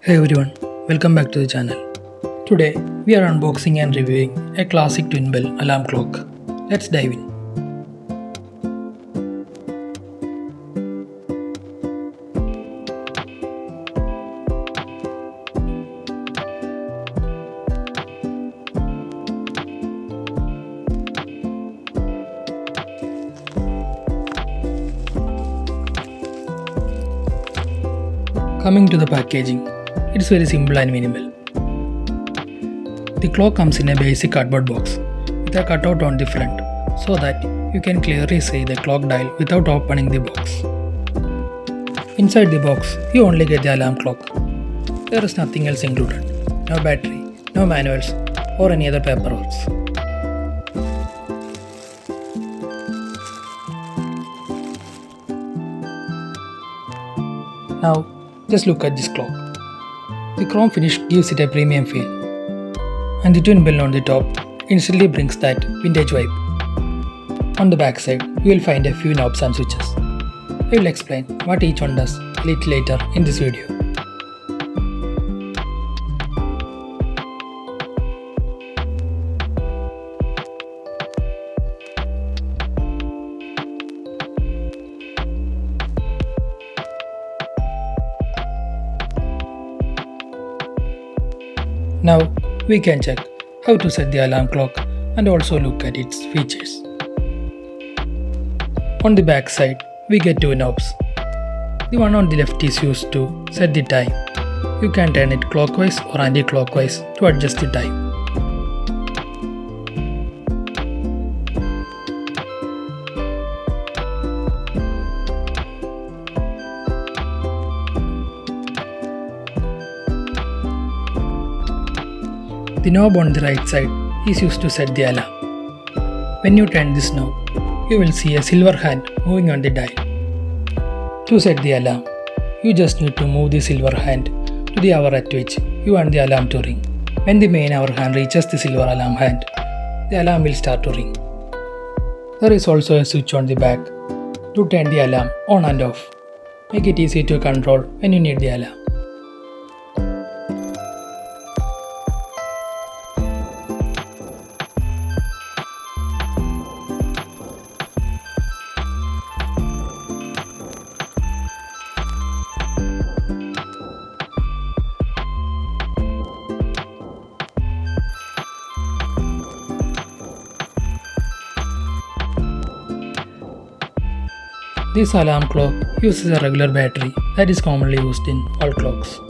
Hey everyone, welcome back to the channel. Today we are unboxing and reviewing a classic twin bell alarm clock. Let's dive in. Coming to the packaging, it's very simple and minimal. The clock comes in a basic cardboard box with a cutout on the front so that you can clearly see the clock dial without opening the box. Inside the box, you only get the alarm clock. There is nothing else included. No battery, no manuals, or any other paperwork. Now, just look at this clock. The chrome finish gives it a premium feel, and the twin bell on the top instantly brings that vintage vibe. On the back side, you will find a few knobs and switches. I will explain what each one does a little later in this video. Now we can check how to set the alarm clock and also look at its features. On the back side, we get two knobs. The one on the left is used to set the time. You can turn it clockwise or anti-clockwise to adjust the time. The knob on the right side is used to set the alarm. When you turn this knob, you will see a silver hand moving on the dial. To set the alarm, you just need to move the silver hand to the hour at which you want the alarm to ring. When the main hour hand reaches the silver alarm hand, the alarm will start to ring. There is also a switch on the back to turn the alarm on and off. Make it easy to control when you need the alarm. This alarm clock uses a regular battery that is commonly used in all clocks.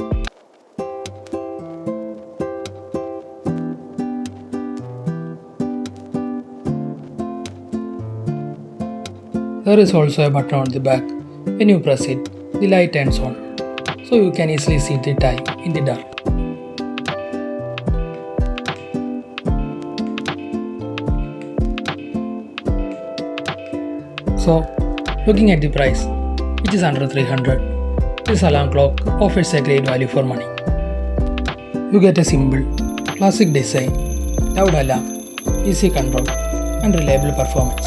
There is also a button on the back. When you press it, the light turns on, so you can easily see the time in the dark. So, looking at the price, which is under 300, this alarm clock offers a great value for money. You get a simple, classic design, loud alarm, easy control, and reliable performance.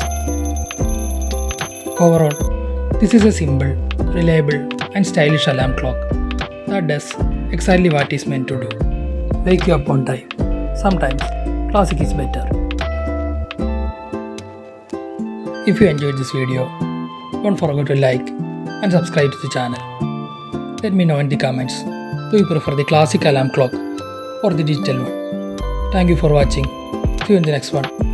Overall, this is a simple, reliable, and stylish alarm clock that does exactly what it's meant to do. Wake you up on time. Sometimes, classic is better. If you enjoyed this video, don't forget to like and subscribe to the channel. Let me know in the comments, do you prefer the classic alarm clock or the digital one? Thank you for watching. See you in the next one.